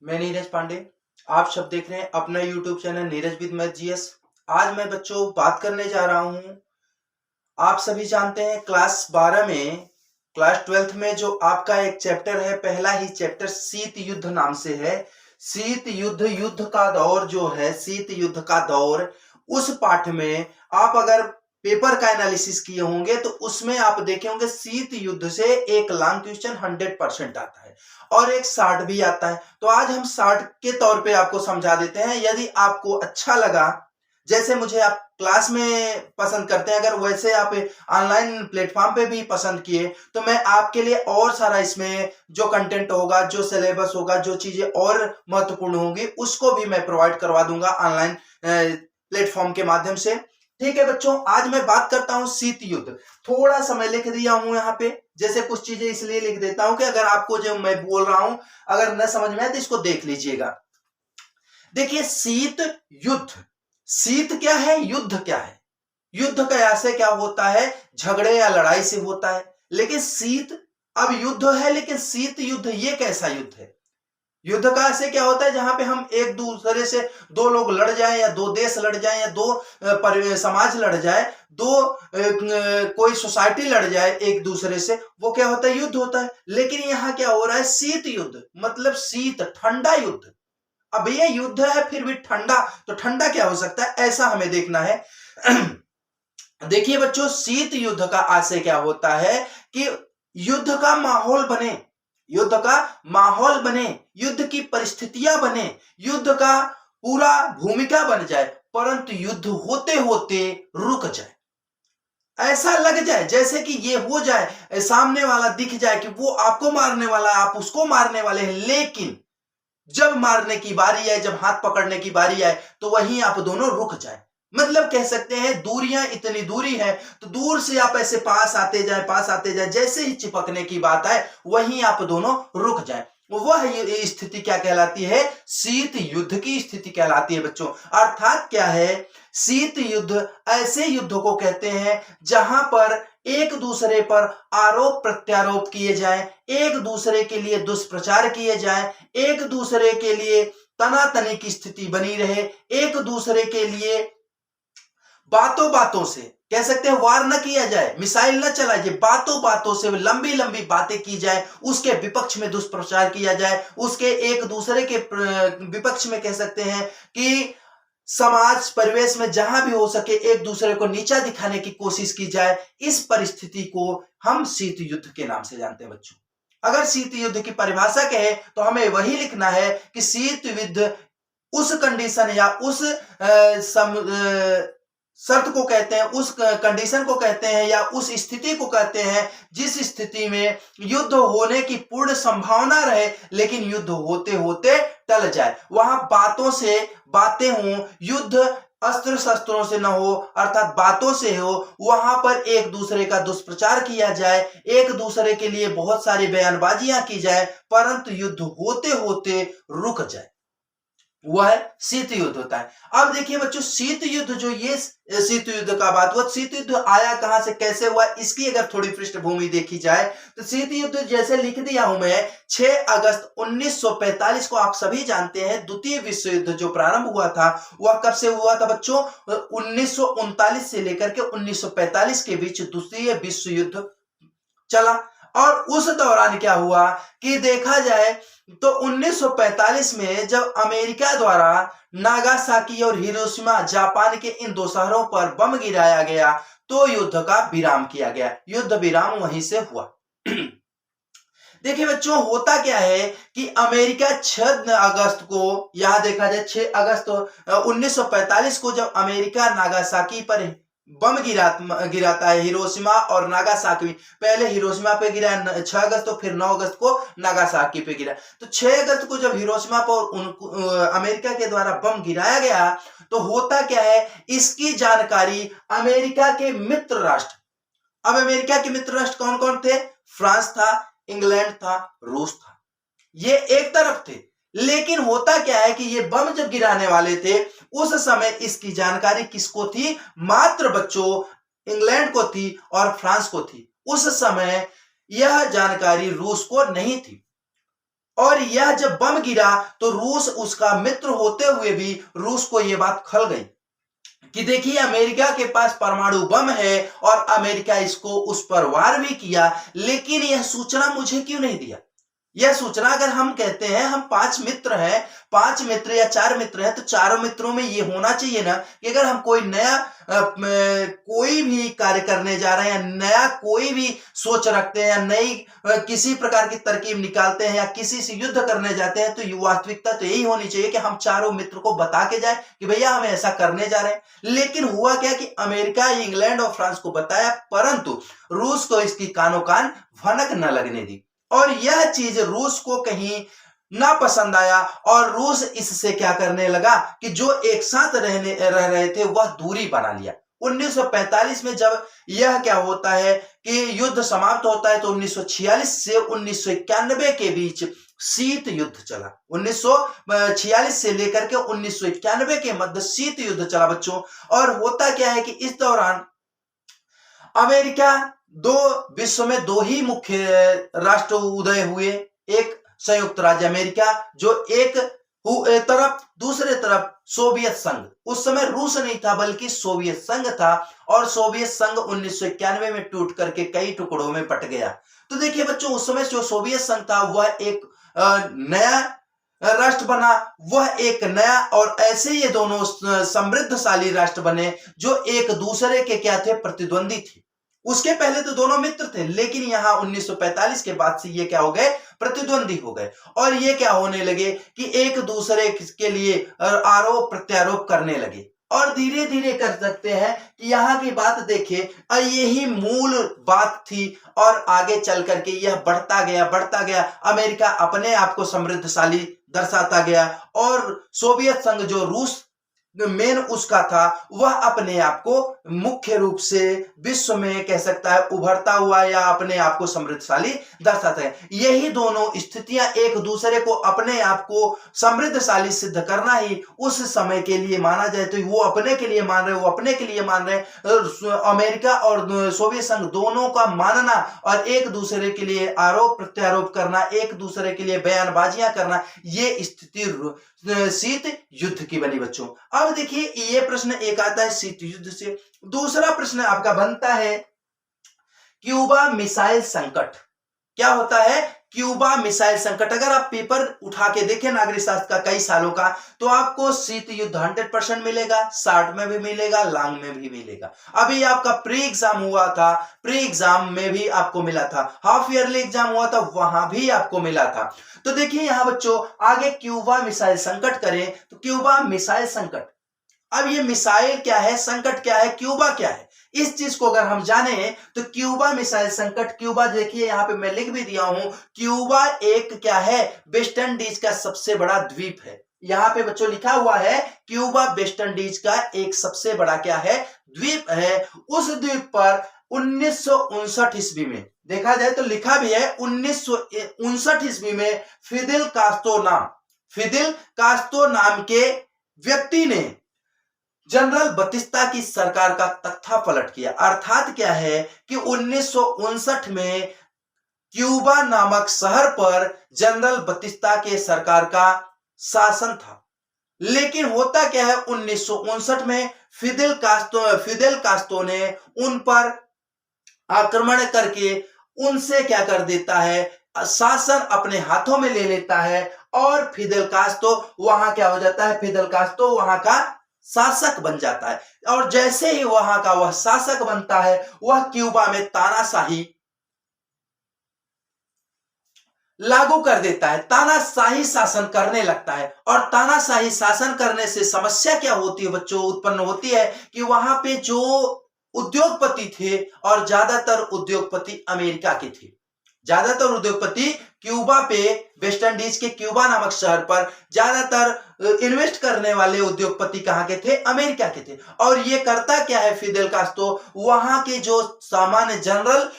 मैं नीरज पांडे। आप सब देख रहे हैं अपना YouTube channel Neeraj with math GS. आज मैं बच्चों बात करने जा रहा हूं। आप सभी जानते हैं क्लास 12 में, क्लास 12th में जो आपका एक चैप्टर है, पहला ही चैप्टर शीत युद्ध नाम से है। शीत युद्ध, युद्ध का दौर जो है, शीत युद्ध का दौर, उस पाठ में आप अगर पेपर का एनालिसिस किए होंगे तो उसमें आप देखे होंगे शीत युद्ध से एक लॉन्ग क्वेश्चन 100% आता है और एक शार्ट भी आता है। तो आज हम शार्ट के तौर पे आपको समझा देते हैं। यदि आपको अच्छा लगा, जैसे मुझे आप क्लास में पसंद करते हैं, अगर वैसे आप ऑनलाइन प्लेटफॉर्म पे भी पसंद किए, तो मैं आपके लिए और सारा इसमें जो कंटेंट होगा, जो सिलेबस होगा, जो चीजें और महत्वपूर्ण होंगी, उसको भी मैं प्रोवाइड करवा दूंगा ऑनलाइन प्लेटफॉर्म के माध्यम से। ठीक है बच्चों, आज मैं बात करता हूं शीत युद्ध। थोड़ा समय लिख दिया हूं यहाँ पे, जैसे कुछ चीजें इसलिए लिख देता हूं कि अगर आपको जो मैं बोल रहा हूं अगर न समझ में आए तो इसको देख लीजिएगा। देखिए, शीत युद्ध, शीत क्या है, युद्ध क्या है। युद्ध का ऐसे क्या होता है, झगड़े या लड़ाई से होता है। लेकिन शीत, अब युद्ध है लेकिन शीत युद्ध ये कैसा युद्ध है। युद्ध का ऐसे क्या होता है जहां पे हम एक दूसरे से, दो लोग लड़ जाएं या दो देश लड़ जाएं या दो समाज लड़ जाए, दो कोई सोसाइटी लड़ जाए एक दूसरे से, वो क्या होता है, युद्ध होता है। लेकिन यहाँ क्या हो रहा है, शीत युद्ध, मतलब शीत, ठंडा युद्ध। अब ये युद्ध है फिर भी ठंडा, तो ठंडा क्या हो सकता है, ऐसा हमें देखना है। देखिए बच्चों, शीत युद्ध का आशय क्या होता है कि युद्ध का माहौल बने, युद्ध का माहौल बने, युद्ध की परिस्थितियां बने, युद्ध का पूरा भूमिका बन जाए, परंतु युद्ध होते होते रुक जाए। ऐसा लग जाए जैसे कि ये हो जाए, सामने वाला दिख जाए कि वो आपको मारने वाला है, आप उसको मारने वाले हैं, लेकिन जब मारने की बारी आए, जब हाथ पकड़ने की बारी आए, तो वहीं आप दोनों रुक जाए। मतलब कह सकते हैं दूरियां इतनी दूरी है तो दूर से आप ऐसे पास आते जाए, पास आते जाए, जैसे ही चिपकने की बात आए वहीं आप दोनों रुक जाए। वह स्थिति क्या कहलाती है, शीत युद्ध की स्थिति कहलाती है बच्चों। अर्थात क्या है, शीत युद्ध ऐसे युद्धों को कहते हैं जहां पर एक दूसरे पर आरोप प्रत्यारोप किए जाएं, एक दूसरे के लिए दुष्प्रचार किए जाएं, एक दूसरे के लिए तनातनी की स्थिति बनी रहे, एक दूसरे के लिए बातों बातों से, कह सकते हैं वार न किया जाए, मिसाइल न चलाई जाए, बातों बातों से लंबी लंबी बातें की जाए, उसके विपक्ष में दुष्प्रचार किया जाए, उसके एक दूसरे के विपक्ष में कह सकते हैं कि समाज परिवेश में जहां भी हो सके एक दूसरे को नीचा दिखाने की कोशिश की जाए। इस परिस्थिति को हम शीत युद्ध के नाम से जानते हैं बच्चों। अगर शीत युद्ध की परिभाषा कहे तो हमें वही लिखना है कि शीत युद्ध उस कंडीशन या उस शर्त को कहते हैं, उस कंडीशन को कहते हैं या उस स्थिति को कहते हैं जिस स्थिति में युद्ध होने की पूर्ण संभावना रहे लेकिन युद्ध होते होते टल जाए। वहां बातों से बातें हों, युद्ध अस्त्र शस्त्रों से न हो, अर्थात बातों से हो, वहां पर एक दूसरे का दुष्प्रचार किया जाए, एक दूसरे के लिए बहुत सारी बयानबाजियां की जाए, परंतु युद्ध होते होते रुक जाए, वह शीत युद्ध होता है। अब देखिए बच्चों, शीत युद्ध जो ये शीत युद्ध का बात हुआ, शीत युद्ध आया कहां से, कैसे हुआ, इसकी अगर थोड़ी पृष्ठभूमि देखी जाए तो शीत युद्ध जैसे लिख दिया हूं मैं, 6 अगस्त 1945 को आप सभी जानते हैं द्वितीय विश्व युद्ध जो प्रारंभ हुआ था वह कब से हुआ था बच्चों, 1939 से लेकर के 1945 के बीच द्वितीय विश्व युद्ध चला। और उस दौरान क्या हुआ कि देखा जाए तो 1945 में जब अमेरिका द्वारा नागासाकी और हिरोशिमा जापान के इन दो शहरों पर बम गिराया गया तो युद्ध का विराम किया गया, युद्ध विराम वहीं से हुआ। देखिए बच्चों, होता क्या है कि अमेरिका 6 अगस्त को, यहां देखा जाए 6 अगस्त 1945 को जब अमेरिका नागासाकी पर बम गिराता है, हिरोशिमा और नागासाकी, पहले हिरोशिमा पे गिरा 6 अगस्त तो फिर 9 अगस्त को नागासाकी पे गिरा। तो 6 अगस्त को जब हिरोशिमा पर अमेरिका के द्वारा बम गिराया गया तो होता क्या है, इसकी जानकारी अमेरिका के मित्र राष्ट्र, अब अमेरिका के मित्र राष्ट्र कौन कौन थे, फ्रांस था, इंग्लैंड था, रूस था, ये एक तरफ थे। लेकिन होता क्या है कि ये बम जब गिराने वाले थे उस समय इसकी जानकारी किसको थी, मात्र बच्चों इंग्लैंड को थी और फ्रांस को थी। उस समय यह जानकारी रूस को नहीं थी। और यह जब बम गिरा तो रूस उसका मित्र होते हुए भी रूस को यह बात खल गई कि देखिए अमेरिका के पास परमाणु बम है और अमेरिका इसको उस पर वार भी किया, लेकिन यह सूचना मुझे क्यों नहीं दिया। यह सूचना अगर हम कहते हैं हम 5 मित्र हैं, 5 मित्र या 4 मित्र हैं, तो चारों मित्रों में ये होना चाहिए ना कि अगर हम कोई नया कोई भी कार्य करने जा रहे हैं, नया कोई भी सोच रखते हैं या नई किसी प्रकार की तरकीब निकालते हैं या किसी से युद्ध करने जाते हैं, तो वास्तविकता तो यही होनी चाहिए कि हम चारों मित्र को बता के जाए कि भैया हम ऐसा करने जा रहे हैं। लेकिन हुआ क्या कि अमेरिका, इंग्लैंड और फ्रांस को बताया, परंतु रूस को इसकी कानो कान भनक न लगने दी और यह चीज रूस को कहीं ना पसंद आया और रूस इससे क्या करने लगा कि जो एक साथ रह रहे थे वह दूरी बना लिया। 1945 में जब यह क्या होता है कि युद्ध समाप्त होता है, तो 1946 से 1991 के बीच शीत युद्ध चला। 1946 से लेकर के 1991 के मध्य शीत युद्ध चला बच्चों। और होता क्या है कि इस दौरान अमेरिका विश्व में दो ही मुख्य राष्ट्र उदय हुए। एक संयुक्त राज्य अमेरिका जो एक तरफ, दूसरे तरफ सोवियत संघ। उस समय रूस नहीं था बल्कि सोवियत संघ था और सोवियत संघ 1991 में टूट करके कई टुकड़ों में बट गया। तो देखिए बच्चों, उस समय जो सोवियत संघ था वह एक नया राष्ट्र बना, वह एक नया, और ऐसे ये दोनों समृद्धशाली राष्ट्र बने जो एक दूसरे के क्या थे, प्रतिद्वंदी थे। उसके पहले तो दोनों मित्र थे, लेकिन यहां 1945 के बाद से ये क्या हो गए, प्रतिद्वंदी हो गए और ये क्या होने लगे कि एक दूसरे के लिए आरोप प्रत्यारोप करने लगे। और धीरे धीरे कर सकते हैं कि यहाँ की बात देखिए, यही मूल बात थी और आगे चल करके यह बढ़ता गया। अमेरिका अपने आप को समृद्धशाली दर्शाता गया और सोवियत संघ जो रूस मेन उसका था, वह अपने आप को मुख्य रूप से विश्व में कह सकता है उभरता हुआ या अपने आप को समृद्धशाली दर्शाता है। यही दोनों स्थितियां एक दूसरे को अपने आप को समृद्धशाली सिद्ध करना ही उस समय के लिए माना जाए, तो वो अपने के लिए मान रहे, वो अपने के लिए मान रहे। अमेरिका और सोवियत संघ दोनों का मानना और एक दूसरे के लिए आरोप प्रत्यारोप करना, एक दूसरे के लिए बयानबाजियां करना, ये स्थिति शीत युद्ध की बनी बच्चों। अब देखिए ये प्रश्न एक आता है शीत युद्ध से। दूसरा प्रश्न आपका बनता है क्यूबा मिसाइल संकट। क्या होता है क्यूबा मिसाइल संकट? अगर आप पेपर उठा के देखें नागरिक शास्त्र का कई सालों का, तो आपको शीत युद्ध 100% मिलेगा, शॉर्ट में भी मिलेगा, लॉन्ग में भी मिलेगा। अभी आपका प्री एग्जाम हुआ था, प्री एग्जाम में भी आपको मिला था, हाफ ईयरली एग्जाम हुआ था, वहां भी आपको मिला था। तो देखिए यहां बच्चों, आगे क्यूबा मिसाइल संकट करें तो क्यूबा मिसाइल संकट, अब ये मिसाइल क्या है, संकट क्या है, क्यूबा क्या है, इस चीज को अगर हम जाने तो क्यूबा मिसाइल संकट, क्यूबा देखिए यहां पे मैं लिख भी दिया हूं, क्यूबा एक क्या है, वेस्ट इंडीज का सबसे बड़ा द्वीप है। यहां पे बच्चों लिखा हुआ है क्यूबा वेस्ट इंडीज का एक सबसे बड़ा क्या है, द्वीप है। उस द्वीप पर 1959 ईस्वी में देखा जाए तो लिखा भी है 1959 ईस्वी में फिदेल कास्ट्रो नाम के व्यक्ति ने जनरल बतिस्ता की सरकार का तख्ता पलट किया। अर्थात क्या है कि 1959 में क्यूबा नामक शहर पर जनरल बतिस्ता के सरकार का शासन था। लेकिन होता क्या है, 1959 में फिदेल कास्ट्रो ने उन पर आक्रमण करके उनसे क्या कर देता है, शासन अपने हाथों में ले लेता है और फिदेल कास्ट्रो वहां क्या हो जाता है, फिदेल कास्ट्रो वहां का शासक बन जाता है। और जैसे ही वहां का वह शासक बनता है, वह क्यूबा में तानाशाही लागू कर देता है, तानाशाही शासन करने लगता है। और तानाशाही शासन करने से समस्या क्या होती है बच्चों, उत्पन्न होती है कि वहां पे जो उद्योगपति थे, और ज्यादातर उद्योगपति अमेरिका के थे, ज्यादातर उद्योगपति क्यूबा पे, वेस्ट इंडीज के क्यूबा नामक शहर पर ज्यादातर इन्वेस्ट करने वाले उद्योगपति कहां के थे, अमेरिका के थे। और ये करता क्या है फिदेल कास्ट्रो, वहां के जो सामान्य जनरल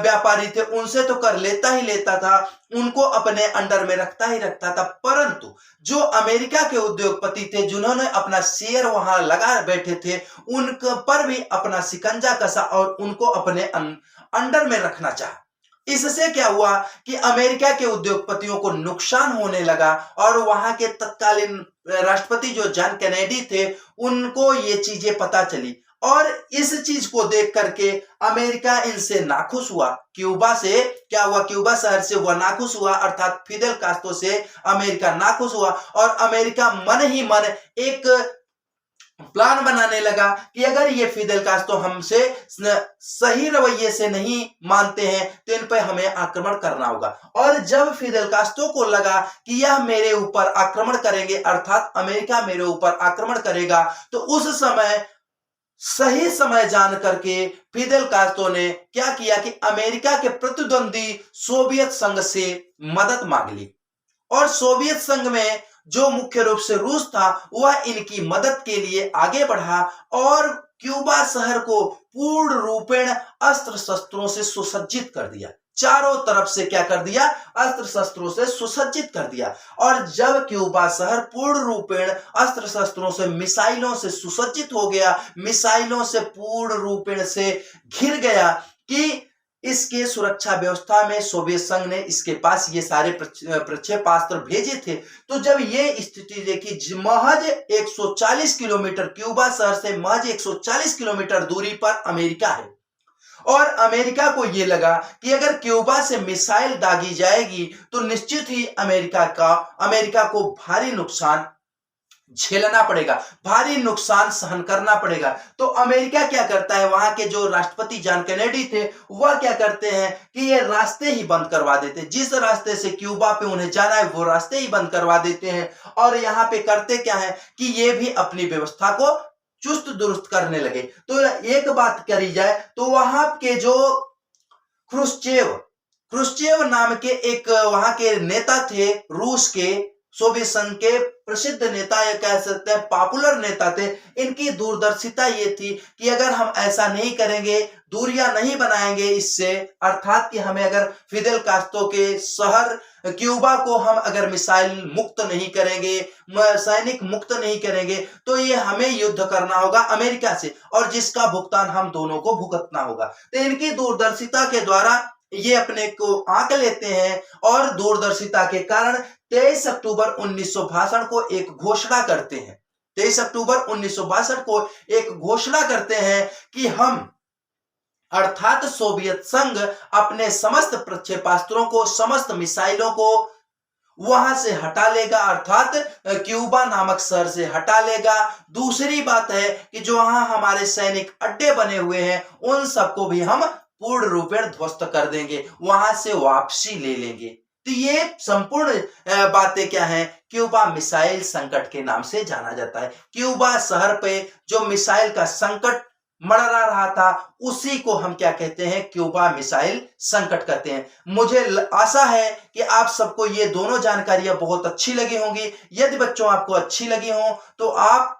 व्यापारी थे उनसे तो कर लेता ही लेता था, उनको अपने अंडर में रखता ही रखता था, परंतु जो अमेरिका के उद्योगपति थे जिन्होंने अपना शेयर वहां लगा बैठे थे, उन पर भी अपना शिकंजा कसा और उनको अपने अंडर में रखना चाहा। इससे क्या हुआ कि अमेरिका के उद्योगपतियों को नुकसान होने लगा और वहां के तत्कालीन राष्ट्रपति जो जॉन कैनेडी थे उनको ये चीजें पता चली और इस चीज को देख करके अमेरिका इनसे नाखुश हुआ। क्यूबा से क्या हुआ, क्यूबा शहर से वह नाखुश हुआ, अर्थात फिदेल कास्ट्रो से अमेरिका नाखुश हुआ और अमेरिका मन ही मन एक प्लान बनाने लगा कि अगर ये फिदेल कास्ट्रो हमसे सही रवैये से नहीं मानते हैं तो इन पर हमें आक्रमण करना होगा। और जब फिदेल कास्ट्रो को लगा कि यह मेरे ऊपर आक्रमण करेंगे, अर्थात अमेरिका मेरे ऊपर आक्रमण करेगा, तो उस समय सही समय जान करके फिदेल कास्ट्रो ने क्या किया कि अमेरिका के प्रतिद्वंदी सोवियत संघ से मदद मांग ली और सोवियत संघ में जो मुख्य रूप से रूस था वह इनकी मदद के लिए आगे बढ़ा और क्यूबा शहर को पूर्ण रूपेण अस्त्र शस्त्रों से सुसज्जित कर दिया। चारों तरफ से क्या कर दिया, अस्त्र शस्त्रों से सुसज्जित कर दिया। और जब क्यूबा शहर पूर्ण रूपेण अस्त्र शस्त्रों से, मिसाइलों से सुसज्जित हो गया, मिसाइलों से पूर्ण रूपेण से घिर गया कि इसके सुरक्षा व्यवस्था में सोवियत संघ ने इसके पास ये सारे प्रक्षेपास्त्र भेजे थे। तो जब ये स्थिति देखी, महज 140 किलोमीटर क्यूबा शहर से महज 140 किलोमीटर दूरी पर अमेरिका है और अमेरिका को यह लगा कि अगर क्यूबा से मिसाइल दागी जाएगी तो निश्चित ही अमेरिका को भारी नुकसान झेलना पड़ेगा, भारी नुकसान सहन करना पड़ेगा। तो अमेरिका क्या करता है, वहां के जो राष्ट्रपति जॉन कैनेडी थे वह क्या करते हैं कि ये रास्ते ही बंद करवा देते हैं, जिस रास्ते से क्यूबा पे उन्हें जाना है वो रास्ते ही बंद करवा देते हैं। और यहाँ पे करते क्या है कि ये भी अपनी व्यवस्था को चुस्त दुरुस्त करने लगे। तो एक बात करी जाए तो वहां के जो क्रुश्चेव नाम के एक वहां के नेता थे, रूस के सोवियत संघ के प्रसिद्ध नेता या कह सकते हैं पॉपुलर नेता थे। इनकी दूरदर्शिता ये थी कि अगर हम ऐसा नहीं करेंगे, दूरियां नहीं बनाएंगे इससे, अर्थात कि हमें अगर फिदेल कास्ट्रो के शहर क्यूबा को हम अगर मिसाइल मुक्त नहीं करेंगे, सैनिक मुक्त नहीं करेंगे, तो ये हमें युद्ध करना होगा अमेरिका से और जिसका भुगतान हम दोनों को भुगतना होगा। तो इनकी दूरदर्शिता के द्वारा ये अपने को आंक लेते हैं और दूरदर्शिता के कारण 23 अक्टूबर 1962 को एक घोषणा करते हैं। 23 अक्टूबर 1962 को एक घोषणा करते हैं कि हम अर्थात सोवियत संघ अपने समस्त प्रक्षेपास्त्रों को, समस्त मिसाइलों को वहां से हटा लेगा, अर्थात क्यूबा नामक शहर से हटा लेगा। दूसरी बात है कि जो वहां हमारे सैनिक अड्डे बने हुए हैं उन सबको भी हम पूर्ण रूपेण ध्वस्त कर देंगे, वहां से वापसी ले लेंगे। तो ये संपूर्ण बातें क्या हैं, क्यूबा मिसाइल संकट के नाम से जाना जाता है। क्यूबा शहर पे जो मिसाइल का संकट मंडरा रहा था उसी को हम क्या कहते हैं, क्यूबा मिसाइल संकट कहते हैं। मुझे आशा है कि आप सबको ये दोनों जानकारियां बहुत अच्छी लगी होंगी। यदि बच्चों आपको अच्छी लगी हो तो आप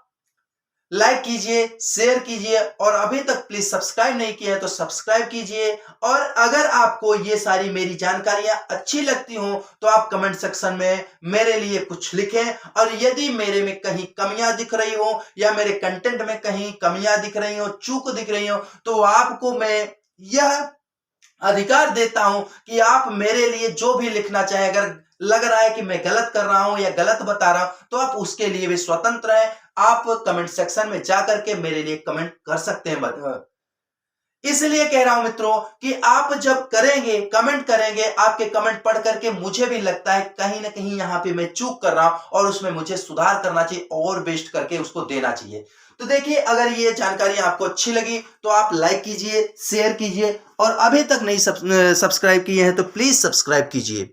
लाइक कीजिए, शेयर कीजिए और अभी तक प्लीज सब्सक्राइब नहीं किया है तो सब्सक्राइब कीजिए। और अगर आपको ये सारी मेरी जानकारियां अच्छी लगती हो तो आप कमेंट सेक्शन में मेरे लिए कुछ लिखें। और यदि मेरे में कहीं कमियां दिख रही हो या मेरे कंटेंट में कहीं कमियां दिख रही हो, चूक दिख रही हो, तो आपको मैं यह अधिकार देता हूं कि आप मेरे लिए जो भी लिखना चाहे, अगर लग रहा है कि मैं गलत कर रहा हूं या गलत बता रहा हूं तो आप उसके लिए भी स्वतंत्र हैं। आप कमेंट सेक्शन में जाकर के मेरे लिए कमेंट कर सकते हैं। इसलिए कह रहा हूं मित्रों कि आप जब करेंगे, कमेंट करेंगे, आपके कमेंट पढ़ करके मुझे भी लगता है कहीं ना कहीं यहां पे मैं चूक कर रहा हूं और उसमें मुझे सुधार करना चाहिए और बेस्ट करके उसको देना चाहिए। तो देखिए, अगर ये जानकारी आपको अच्छी लगी तो आप लाइक कीजिए, शेयर कीजिए और अभी तक नहीं सब्सक्राइब किए हैं तो प्लीज सब्सक्राइब कीजिए।